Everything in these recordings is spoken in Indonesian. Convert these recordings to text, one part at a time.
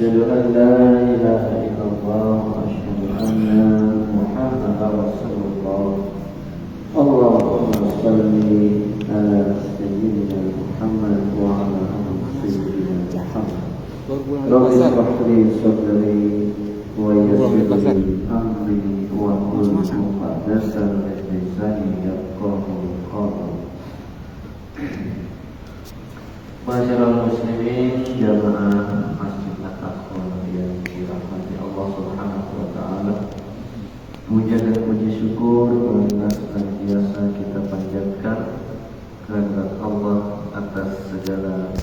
أشهد أن لا إله إلا الله وأشهد أن محمدا رسول الله. اللهم صل على سيدنا محمد وعلى آل سيدنا محمد. رب اشرح لي صدري ويسر لي أمري واحلل عقدة من لساني يفقهوا قولي. Masyarul muslimin jamaah Masjid At-Taqwa yang dirahmati Allah Subhanahu wa taala. Puja dan puji syukur marilah senantiasa kita panjatkan kehadirat Allah atas segala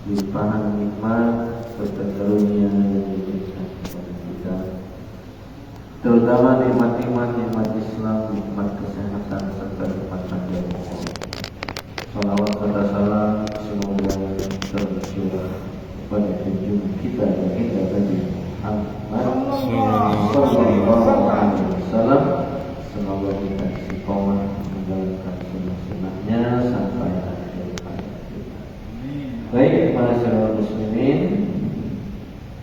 limpahan nikmat serta karunia yang diberikan kepada kita, terutama nikmat Islam, nikmat kesehatan serta nikmat panjang umur. Salawat serta salam semoga tercurah pada junjungan kita baginda Nabi Muhammad sallallahu alaihi wasallam. Semoga kita istiqomah menjalankan sunnah-sunnahnya sampai akhir hayat kita. Baik, masyarakat muslimin,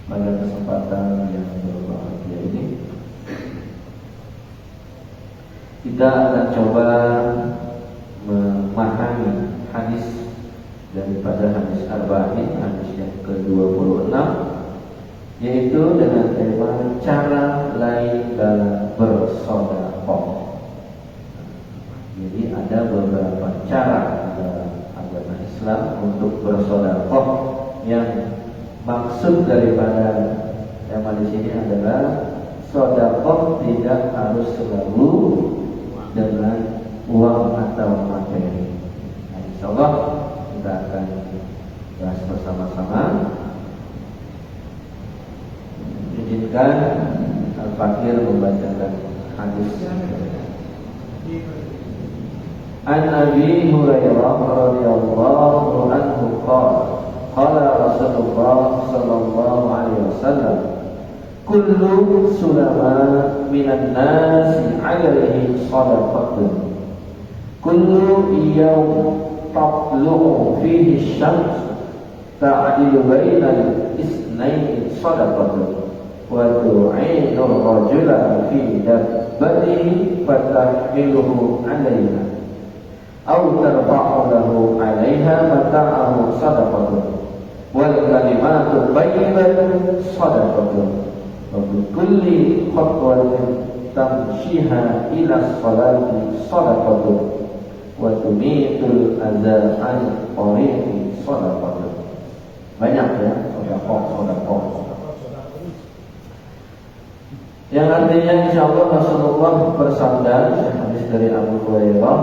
pada kesempatan yang berbahagia ini kita akan coba memahami hadis daripada hadis Arba'in, hadis yang ke-26, yaitu dengan tema cara lain dalam bersedekah. Jadi ada beberapa cara dalam agama Islam untuk bersedekah, yang maksud daripada tema di sini adalah sedekah tidak harus selalu dengan uang atau materi. Nah, insyaallah kita akan bahas bersama-sama. Izinkan Al-Fakir membacakan hadis. An Abi Hurairah radhiyallahu anhu qala Rasulullah sallallahu alaihi wasallam, kullu sulama minan nasi alaihi shadaqatun, kullu yawm tatlu'u fihi syams ta'dilu bainal isnaini shadaqatun, wa tu'inu ar-rajula fi dabbatihi fatahmiluhu 'alayha aw tarfa'u lahu 'alayha mata'ahu shadaqatun, wal kalimatu thayyibatu shadaqatun, wa bi kulli khatwatin tamshiha ila sholati shadaqatun, wa tumitul adza an tariqi shadaqatun. Banyak ya sedekah. Yang artinya insyaallah Rasulullah bersabda, hadis dari Abu Hurairah,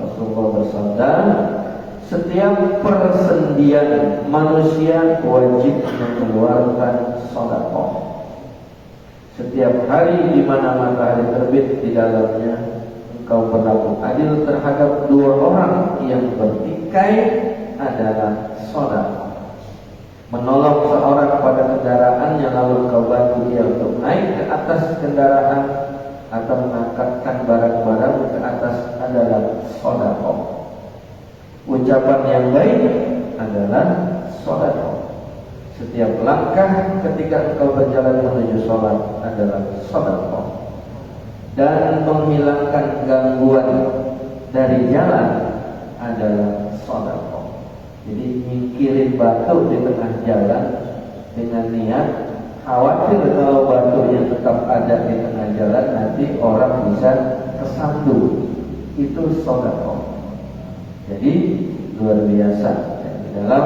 Rasulullah bersabda, setiap persendian manusia wajib mengeluarkan sedekah. Setiap hari di mana matahari terbit, di dalamnya engkau berlaku adil terhadap dua orang yang bertikai adalah sedekah. Menolong seorang pada kendaraannya lalu engkau bantu dia untuk naik ke atas kendaraan atau mengangkatkan barang-barang ke atas adalah sedekah. Ucapan yang baik adalah sedekah. Setiap langkah ketika engkau berjalan menuju sholat adalah sedekah. Dan menghilangkan gangguan dari jalan adalah sedekah. Jadi mikirin batu di tengah jalan dengan niat khawatir kalau batunya tetap ada di tengah jalan nanti orang bisa kesandung, itu sedekah. Jadi luar biasa. Di dalam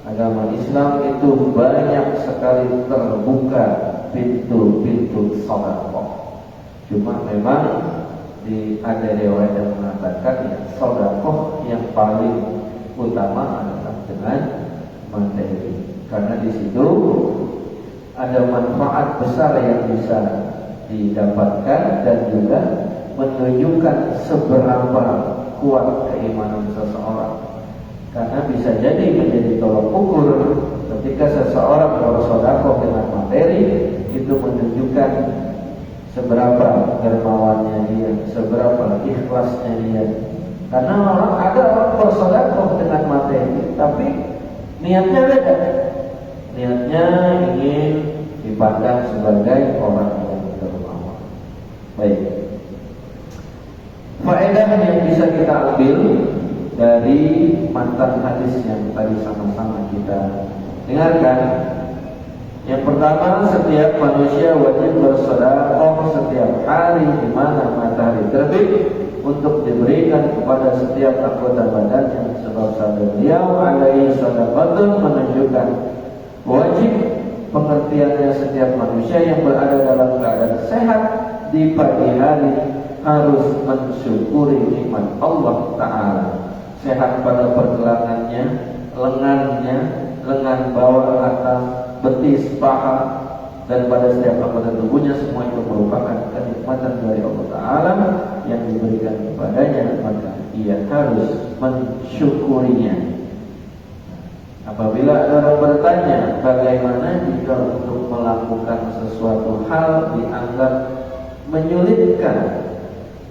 agama Islam itu banyak sekali terbuka pintu-pintu sedekah. Cuma memang ada riwayat yang mengatakan ya, sedekah yang paling utama adalah dengan materi, karena di situ ada manfaat besar yang bisa didapatkan dan juga menunjukkan seberapa kuat keimanan seseorang. Karena bisa jadi menjadi tolak ukur ketika seseorang bersedekah dengan materi, itu menunjukkan seberapa dermawannya dia, seberapa ikhlasnya dia. Karena ada orang bersedekah dengan materi, tapi niatnya beda. niatnya ingin dipandang sebagai orang yang dermawan. Baik. Faedah yang bisa kita ambil dari matan hadis yang tadi sama-sama kita dengarkan. Yang pertama, setiap manusia wajib bersedekah setiap hari di mana matahari terbit untuk diberikan kepada setiap anggota badannya, sebab sabda beliau alaihi sadaqatun menunjukkan wajib pengertiannya setiap manusia yang berada dalam keadaan sehat di pagi hari harus mensyukuri nikmat Allah Ta'ala. Sehat pada pergelangannya, lengannya, lengan bawah, atas, betis, paha, dan pada setiap anggota tubuhnya, semua itu merupakan kenikmatan dari Allah Ta'ala yang diberikan kepadanya, maka ia harus mensyukurinya. Apabila ada orang bertanya bagaimana jika untuk melakukan sesuatu hal dianggap menyulitkan,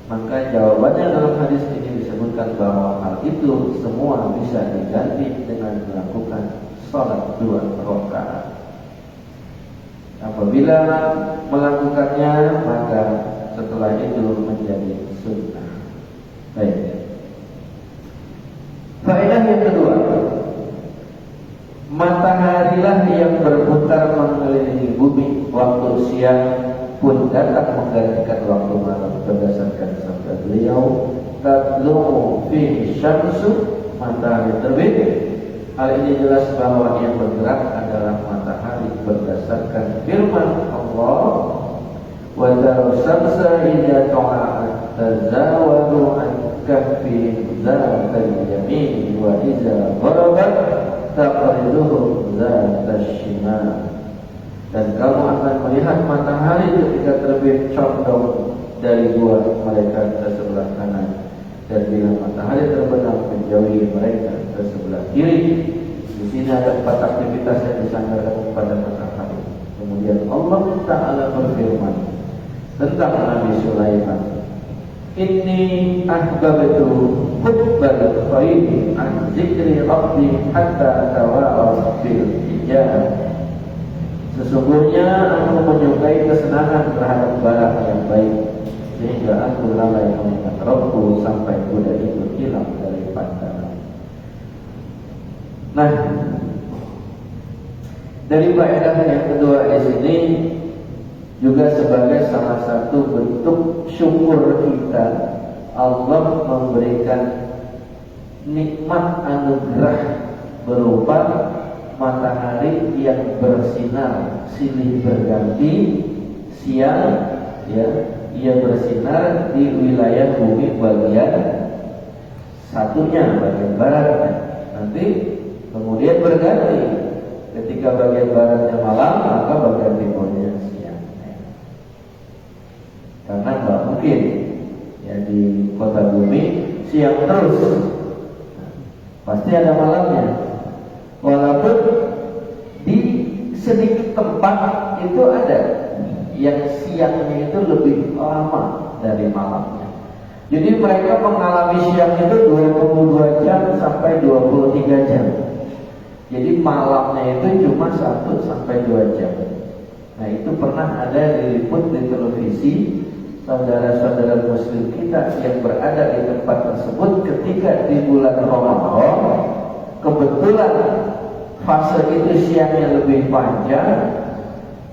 maka jawabannya dalam hadis ini disebutkan bahwa hal itu semua bisa diganti dengan melakukan salat 2 rakaat. Apabila melakukannya, maka setelah itu menjadi sunnah. Baik. Faedah yang kedua, mataharilah yang berputar mengelilingi bumi. Waktu siang pun datang menggantikan waktu malam, berdasarkan sabda beliau, tatlu'u fihi syamsu, matahari terbit. Hal ini jelas bahwa yang bergerak adalah matahari berdasarkan firman Allah, wa tarsamsa idza ta'at tazawadu an kaffihim zatal yamin wa idza gharabat taqriduhum zatal shimal. Dan kamu akan melihat matahari ketika terbit condong dari buat mereka ke sebelah kanan, dan bila matahari terbenam menjauhi mereka ke sebelah kiri. Di sini ada 4 aktivitas yang disandarkan kepada matahari. Kemudian Allah Ta'ala berfirman tentang Nabi Sulaiman, inni ahbabtu hubbal khairi an zikri rabbi hatta tawa'af bil hijab. Sesungguhnya aku menyukai kesenangan terhadap barang yang baik, sehingga aku lalai mengingat Rabbku sampai kuda itu hilang dari pandangan. Nah, dari faedah yang kedua di sini juga sebagai salah satu bentuk syukur kita, Allah memberikan nikmat anugerah berupa matahari yang bersinar silih berganti. Siang ya, ia bersinar di wilayah bumi bagian satunya, bagian baratnya. Nanti kemudian berganti, ketika bagian baratnya malam, maka bagian timurnya siang. Karena nggak mungkin ya di kota bumi siang terus, pasti ada malamnya. Walaupun di sedikit tempat itu ada yang siangnya itu lebih lama dari malamnya. Jadi mereka mengalami siang itu 22 jam sampai 23 jam. Jadi malamnya itu cuma 1 sampai 2 jam. Nah, itu pernah ada diliput di televisi. Saudara-saudara muslim kita yang berada di tempat tersebut ketika di bulan Ramadan, kebetulan fase itu siangnya lebih panjang,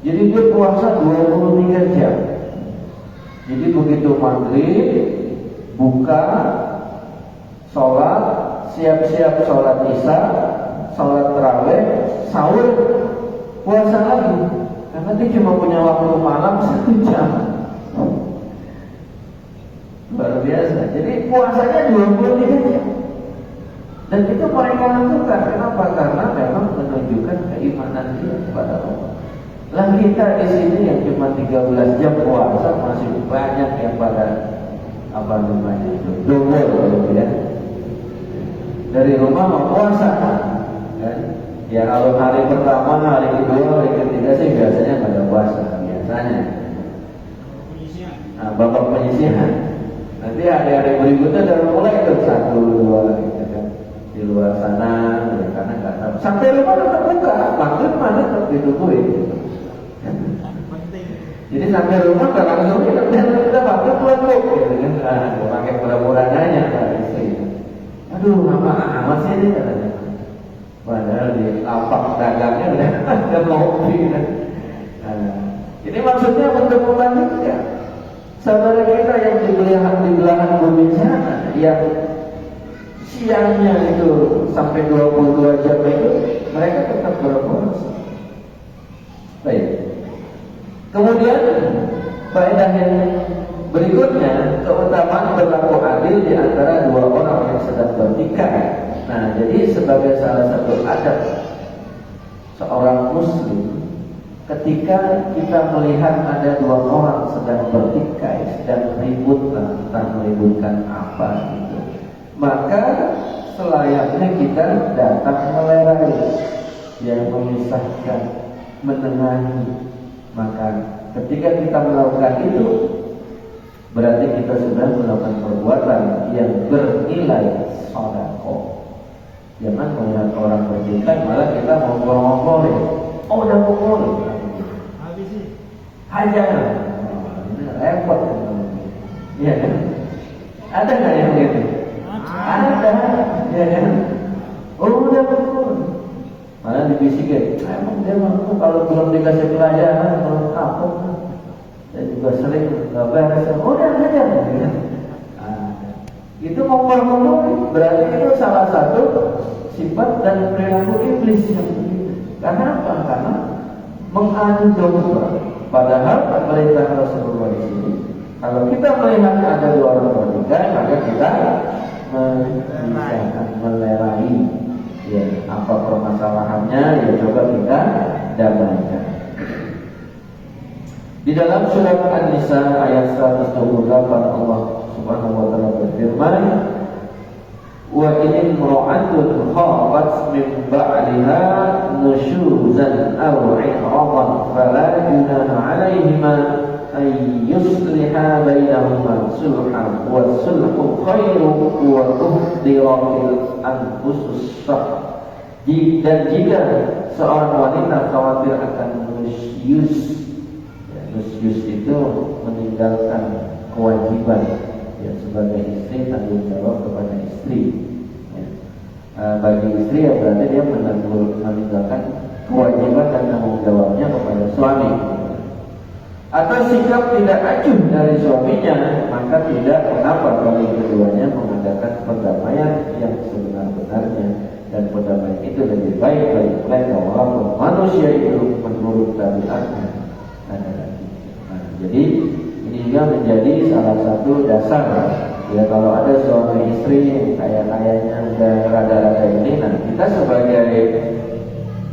jadi dia puasa 23 jam. Jadi begitu maghrib, buka, sholat, siap-siap sholat isya, sholat tarawih, sahur, puasa lagi. Karena dia cuma punya waktu malam 1 jam. Luar biasa. Jadi puasanya 23 jam. Dan itu mereka lakukan. Kenapa? Karena memang menunjukkan keimanan dia kepada Allah. Lah kita di sini yang cuma 13 jam puasa, masih banyak yang pada apa namanya itu dongol ya. Dari rumah mau puasa kan? Ya kalau hari pertama, hari kedua, hari ketiga sih biasanya pada puasa biasanya. Nah, babak penyisihan. Nanti hari-hari berikutnya udah mulai itu 1, 2 gitu kan. Di luar sana mereka Anak nggak tahu. Sampai rumah tetap buka, maghrib mana tetap ditungguin. Jadi sampai rumah nggak langsung kita maghrib tutup, gitu kan? Pakai pura-pura nanya istri. Aduh, lama amat sih ini katanya. Padahal di lapak dagangnya udah ada kopi. Ini maksudnya untuk melanjutkan saudara kita yang di belahan bumi sana, yang siangnya itu sampai 22 jam itu mereka tetap berpuasa. Baik. Kemudian faedah yang berikutnya, keutamaan berlaku adil di antara dua orang yang sedang bertikai. Nah, jadi sebagai salah satu adab seorang muslim, ketika kita melihat ada dua orang sedang bertikai, sedang ribut, entah meributkan apa gitu, maka selayaknya kita datang melerai, yang memisahkan, menengahi. Maka ketika kita melakukan itu, berarti kita sudah melakukan perbuatan yang bernilai sedekah. Jangan melihat orang bertikai malah kita ngobrol-ngobrol. Oh, udah pukul. Habis sih. Hajar. Ini repot. Iya kan? Ada nggak yang gitu? Ada. Iya kan? Oh, udah pukul. Malah dibisikin. Emang dia mau kalau belum dikasih pelajaran kalau takut. Dan juga sering nggak beres. Oh, udah hajar. Ya. Itu ngomong-ngomong berarti itu salah satu sifat dan perilaku iblis yang begitu. Karena apa? Karena mengadu domba. Padahal perintah Rasulullah di sini, kalau kita melihat ada dua orang bertikai, maka kita memisahkan, melerai. Ya, apa permasalahannya? Ya coba kita damaikan. Di dalam surat An-Nisa ayat 128 Allah Subhanahu wa ta'ala berfirman, wa in imra'atun khafat min ba'liha nushuzan aw 'iqraban fala junaha 'alayhima ay yusliha bainahuma sulhan wa sulhu khairu wa tuhdiratil anfusus syah. Dan jika seorang wanita khawatir akan nusyuz, nusyuz itu meninggalkan kewajiban ya, sebagai istri tanggung jawab kepada istri ya. Bagi istri ya berarti dia meninggalkan kewajiban dan tanggung jawabnya kepada suami, atau sikap tidak acuh dari suaminya, maka tidak mengapa bagi keduanya mengadakan perdamaian yang sebenar-benarnya, dan perdamaian itu lebih baik bagi mereka walaupun manusia itu menurut tabiatnya ada lagi. Jadi ini juga menjadi salah satu dasar ya, kalau ada suami istri yang kayaknya udah rada-rada ini, nah kita sebagai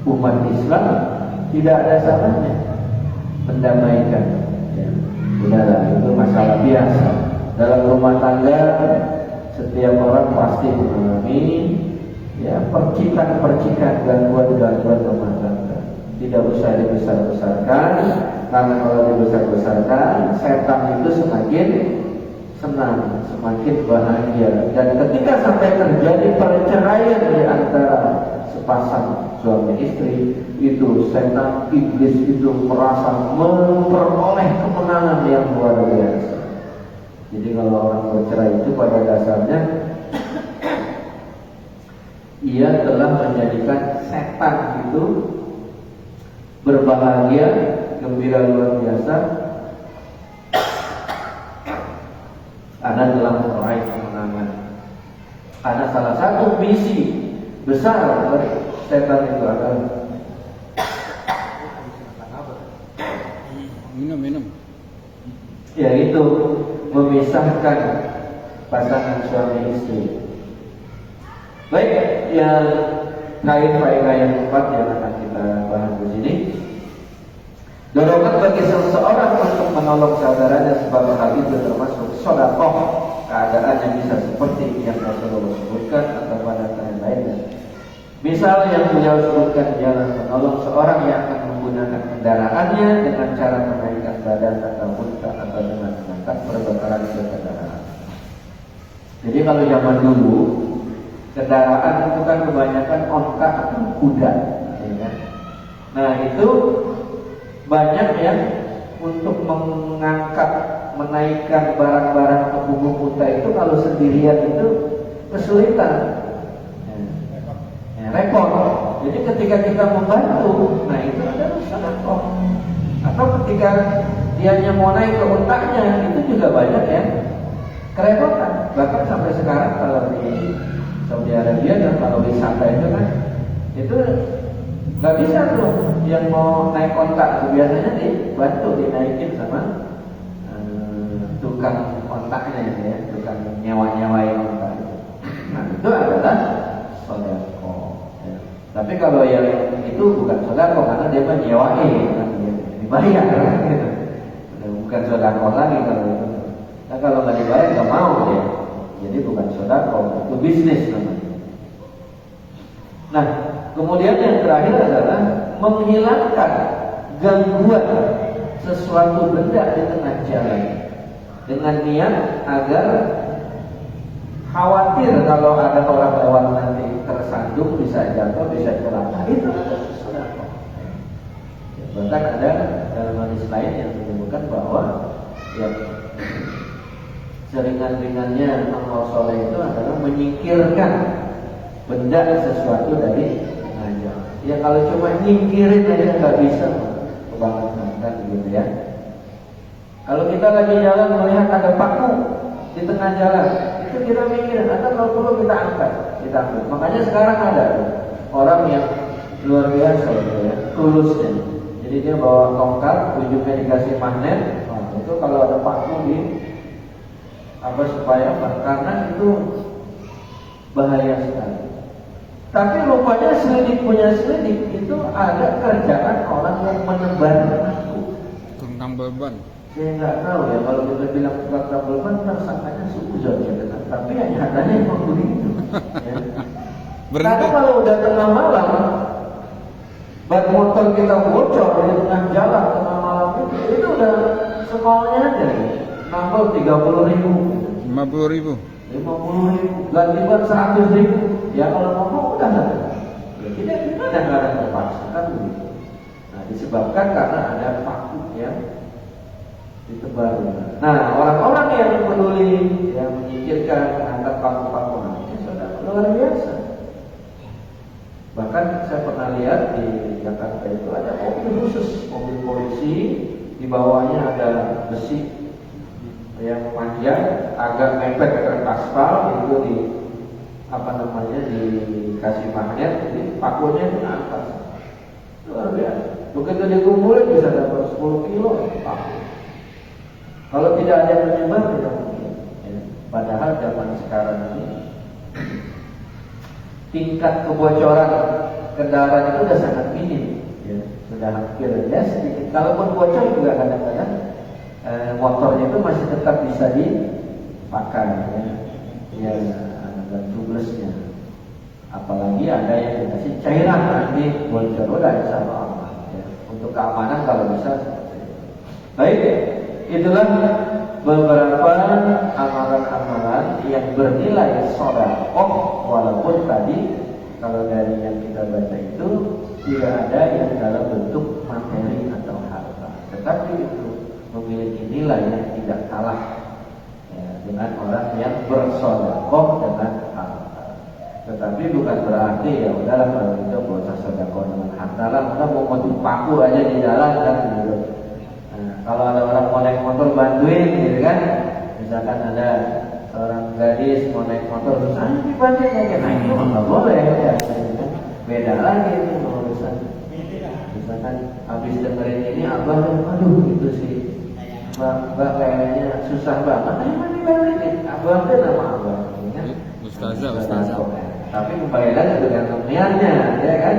umat Islam tidak ada salahnya mendamaikan ya. Udahlah, itu masalah biasa dalam rumah tangga. Setiap orang pasti mengalami ya percikan-percikan, gangguan-gangguan rumah tangga. Tidak usah dibesar-besarkan, karena kalau dibesar-besarkan setan itu semakin senang, semakin bahagia. Dan ketika sampai terjadi perceraian di antara sepasang suami istri, itu setan iblis itu merasa memperoleh kemenangan yang luar biasa. Jadi kalau orang bercerai itu pada dasarnya ia telah menjadikan setan itu berbahagia, gembira luar biasa, karena telah meraih kemenangan. Karena salah satu misi besar dari setan itu adalah minum, yaitu memisahkan pasangan suami istri. Baik, yang faedah yang keempat yang akan kita bahas di sini, dorongan bagi seseorang untuk menolong saudaranya sebagai hal itu termasuk sedekah. Keadaannya bisa seperti yang Rasulullah sebutkan atau pada yang lainnya. Misal yang beliau sebutkan ialah menolong seorang yang akan menggunakan kendaraannya dengan cara menaikkan badan atau unta atau dengan mengangkat perbekalan kendaraan. Jadi kalau zaman dulu Kendaraan itu kan kebanyakan onta atau kuda, ya kan? Nah itu banyak yang untuk mengangkat, menaikkan barang-barang ke punggung unta itu kalau sendirian itu kesulitan, repot. Jadi ketika kita membantu, nah itu adalah sedekah. Atau ketika dia mau naik ke untanya, itu juga banyak ya kerepotan. Bahkan sampai sekarang kalau di Saudi Arabia dan kalau wisata itu kan, itu nggak bisa tuh yang mau naik ontak, biasanya dibantu dinaikin sama tukang ontaknya ya, tukang nyewain ontak. Nah itu adalah sedekah. Ya. Tapi kalau yang itu bukan sedekah karena dia menyewain, dibayar gitu. Bukan sedekah lagi kalau itu. Nah kalau nggak dibayar nggak mau ya. Jadi bukan sedekah, itu bisnis namanya. Nah, kemudian yang terakhir adalah menghilangkan gangguan sesuatu benda di tengah jalan dengan niat agar khawatir kalau ada orang lewat nanti tersandung, bisa jatuh, bisa celaka. Itu adalah sedekah. Bahkan ada dalam hadis lain yang menyebutkan bahwa ya seringan-ringannya amal soleh itu adalah menyingkirkan benda sesuatu dari sengaja. Ya kalau cuma nyingkirin aja nggak bisa, kebangetan gitu ya. Kalau kita lagi jalan melihat ada paku di tengah jalan, itu kita mikirin, atau kalau perlu kita angkat, kita ambil. Makanya sekarang ada orang yang luar biasa gitu ya, tulusnya. Jadi dia bawa tongkat, ujungnya dikasih magnet. Nah, itu kalau ada paku di apa supaya apa? Karena itu bahaya sekali. Tapi rupanya selidik punya selidik itu ada kerjaan orang yang menebar paku. Tukang tambal ban. Saya nggak tahu ya, kalau kita bilang tukang tambal ban tersangkanya suzon ya, tapi ya nyatanya emang begitu. Ya. Karena kalau udah tengah malam, ban motor kita bocor di tengah jalan tengah malam itu udah semaunya aja nih. Nambah 30.000, 50.000, 50.000, ganti ban 100.000. Ya kalau ngomong udah lah. Ya kita kadang-kadang terpaksa kan begitu. Nah disebabkan karena ada paku yang ditebar. Nah orang-orang yang peduli, yang menyingkirkan terhadap paku-paku ini sudah luar biasa. Bahkan saya pernah lihat di Jakarta itu ada mobil khusus, mobil polisi, di bawahnya ada besi yang panjang agak mepet ke aspal, itu di apa namanya dikasih magnet, jadi pakunya itu atas. Luar biasa. Begitu dikumpulin bisa dapat 10 kilo paku. Kalau tidak ada yang menyebar tidak mungkin. Ya. Padahal zaman sekarang ini tingkat kebocoran kendaraan itu sudah sangat minim, ya. Sudah hampir ya sedikit. Kalaupun bocor juga kadang-kadang motornya itu masih tetap bisa dipakai, ya ada tublesnya. Apalagi ada yang dikasih cairan nanti bocor, udah insya Allah ya. Untuk keamanan kalau bisa seperti itu. Baik, itulah beberapa amalan-amalan yang bernilai sedekah, walaupun tadi kalau dari yang kita baca itu tidak ada yang dalam bentuk materi atau harta, tetapi itu memiliki nilai yang tidak kalah ya, dengan orang yang bersedekah dengan harta. Tetapi bukan berarti ya udahlah kalau itu gak usah sedekah dengan harta lah, udah mau motif paku aja di jalan kan gitu. Nah, kalau ada orang mau naik motor bantuin gitu kan, misalkan ada seorang gadis mau naik motor terus dibantuin aja, nah itu nggak boleh ya, beda lagi itu urusan. Misalkan habis dengerin ini abah, aduh itu sih Mbak kayaknya susah banget, emang dibalikin abang kan nama abang ya? Ustazah. Tapi kembali lagi tergantung niatnya, ya kan?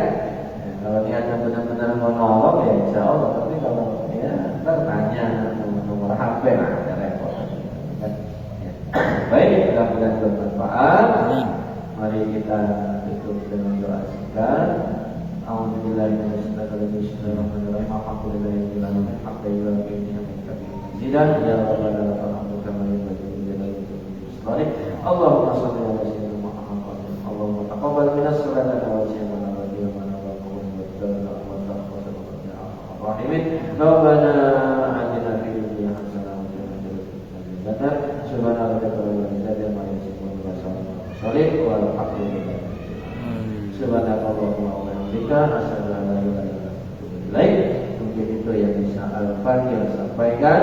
Ya, kalau niatnya benar-benar mau nolong ya insya Allah. Tapi kalau ya ntar tanya nomor HP lah, ada repot. Ya. Baik, mudah-mudahan bermanfaat. Mari kita tutup dengan doa singkat. Alhamdulillah, bismillahirrahmanirrahim. Alhamdulillahirabbil alamin. Alhamdulillah. Tidak ya Rabbal alamin kama yanbaghi li jalali wajhika. Allahumma shalli ala sayyidina Muhammad. Allahumma Amin. Rabbana atina fid dunya hasanah wa fil akhirati hasanah. Subhanaka wa bihamdika ma yasifun wa salamun walhamdulillah. Subhanakallahumma wa bihamdika asyhadu an la ilaha illa anta astaghfiruka. Mungkin itu yang bisa Al-Fatihah sampaikan.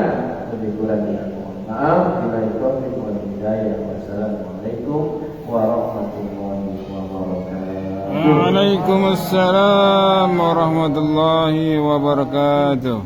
Lebih kurangnya mohon maaf. Bila itu wal hidayah. Wassalamualaikum warahmatullahi wabarakatuh. Waalaikumsalam warahmatullahi wabarakatuh.